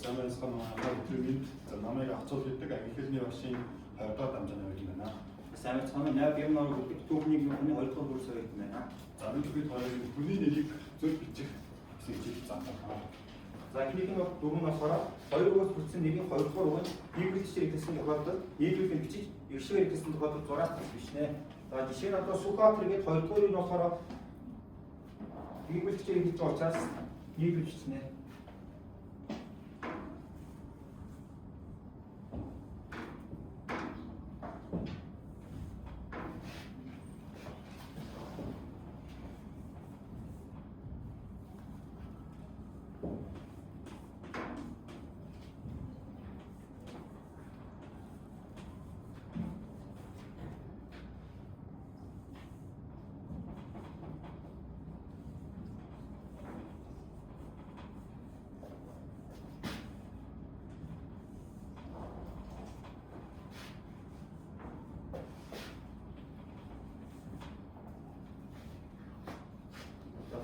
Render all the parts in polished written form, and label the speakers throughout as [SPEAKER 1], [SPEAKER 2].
[SPEAKER 1] сайн байцгаана уу? Өдрийн намайг Ацуул гэдэг Англи хэлний багшийн 2 дахь дамжааны байдаг байна.
[SPEAKER 2] Сайн байцгаана уу? Яг юм нэг түүхний хүний 2 дахь курс байдаг байна.
[SPEAKER 1] За энэ бид хоёрын хүний нэрийг зөв бичих гэсэн хичээл заасан.
[SPEAKER 2] За эхнийх нь дөрөв насаараа 2-өөс бүтсэн нэрийн 2 дахь үг нь нийлүүлэгчээр хэлсэн тохиолдолд нийлүүлэх нь бичиж иршгээр хэлсэн тохиолдолд 6-аас тас биш нэ. За жишээ нь одоо Сүхбаатар гээд 2 дахь үг нь болохоор нийлүүлэгчээр хэлж байгаа учраас нийлүүлж бичнэ.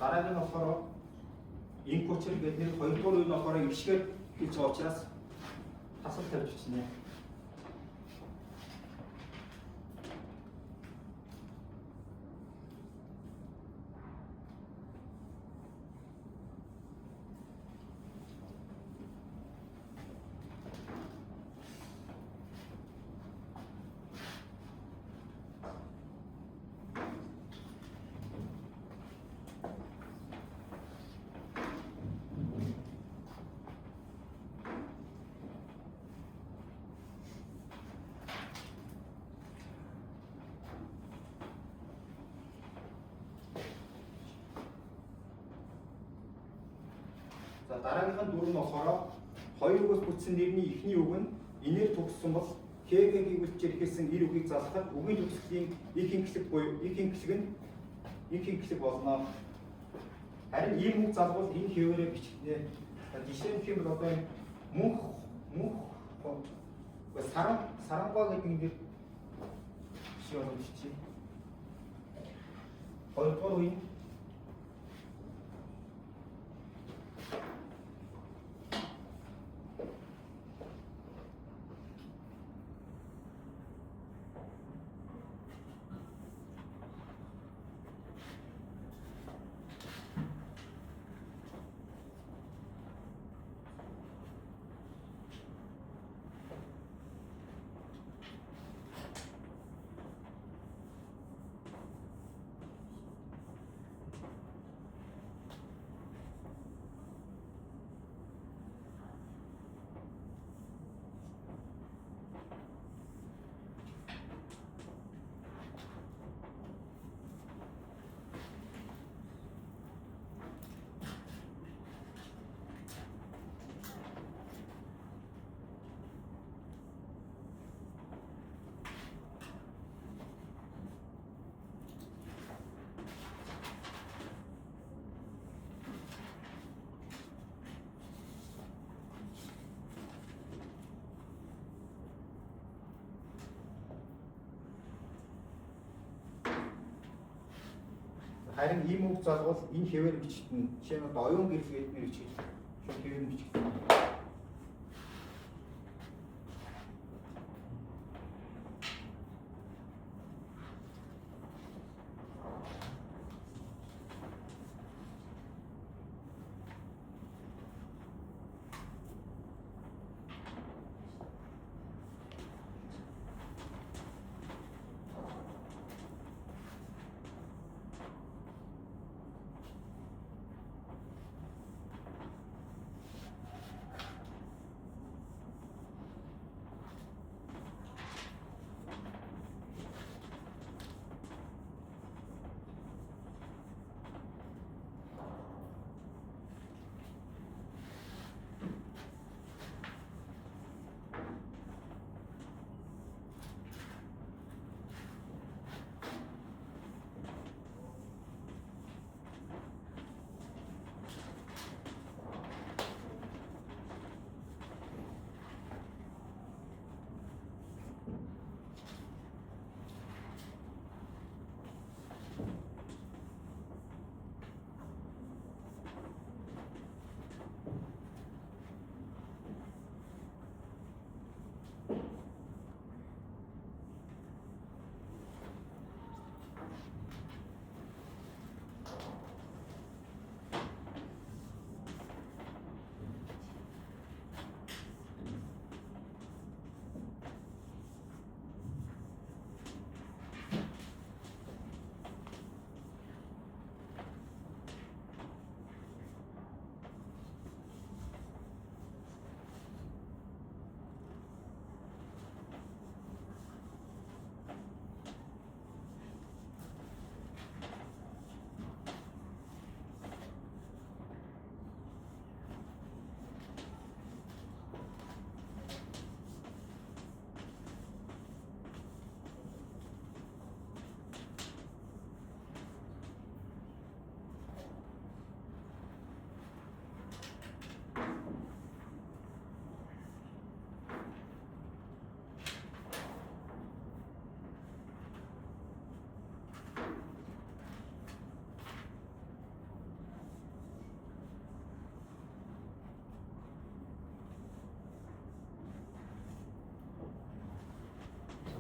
[SPEAKER 2] Дараагийн нь болохоор инкучер гэдэг нэр 2 дахь үе нь болохоор иршгээр хэлж байгаа учраас тасал тавьж бичнэ. За дараагийнх нь дөрөв нь болохоор 2-өөс бүтсэн нэрний эхний үг нь инээр төгссөн бол ХГ-ийн үйлчээр ихэлсэн эр үгийг заслахад үгийн төгслийн ихэнх хэсэг буюу ихэнх хэсэг болно. Харин ийм үг залгуул энэ хэвээрээ бичгэнэ. Жишээ нь тийм бол одоо мөнх сарангаа гэдэг нэр жишээ болж чи. 2 дахь үе харин ийм үг залгуул энэ хэвээр бичгдэнэ. Жишээ нь оюун гэрэл гэдэг нэр бичиж шууд хэвээр бичгдэнэ.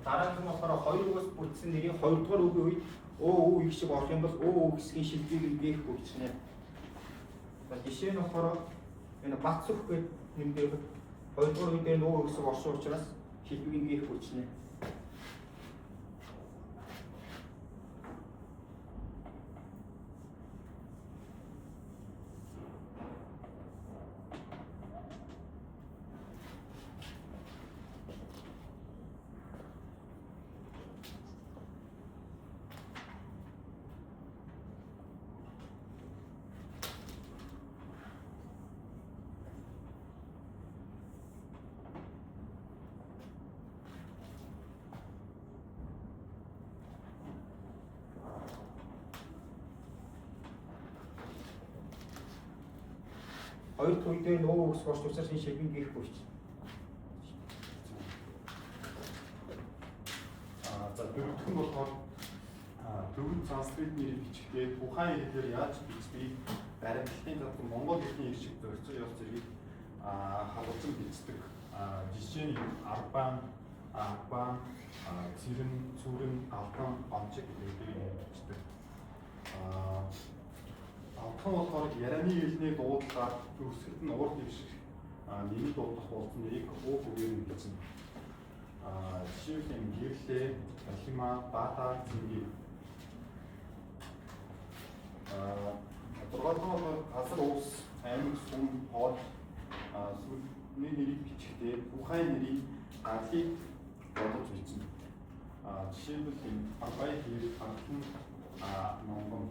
[SPEAKER 2] дараагийнх нь болохоор 2-оос бүрдсэн нэрийн 2 дугаар үгийн үед өө их шиг орох юм бол өө хэсгийн шилжийг нээх бүрдснэ. За жишээ нь болохоор энэ бац өх гэдэг нэмээр 2 дугаар үед энэ өө хэсэг орсон учраас шилжийг нээх бүрдснэ. Хоёр дахь үед энэ өө хэсэг орсон учраас энэ шилжийг нээх бүрдснэ.
[SPEAKER 1] За дөрөвдөх нь болохоор төвд санскрит нэрийг бичихтэй тухайн хэлээр яаж бичдэг баримтлалын задсан монгол хэлний иршиг зорьсон ёс зэргийг халуулсан бичдэг. Жишээ нь арбан, цэрэн, цүрэн, алдан, онцэг гэдгийг бичдэг. Алдан болохоор ярианы хэлний дуудлагаар төгсгөлд нь урд иршиг нэмий дуудлах болсон нэг өг үгээр нь бичнэ. Жишээ нь гэрлээ, талима, баатар, цэнги. Дөрөвдүгээр газар уус, аймаг, сүм, хоол, сүмний нэрийг бичихтэй тухайн нэрийн гарлыг бодож бичнэ. Жишээлбэл энэ арбай хэл, ардан, монгол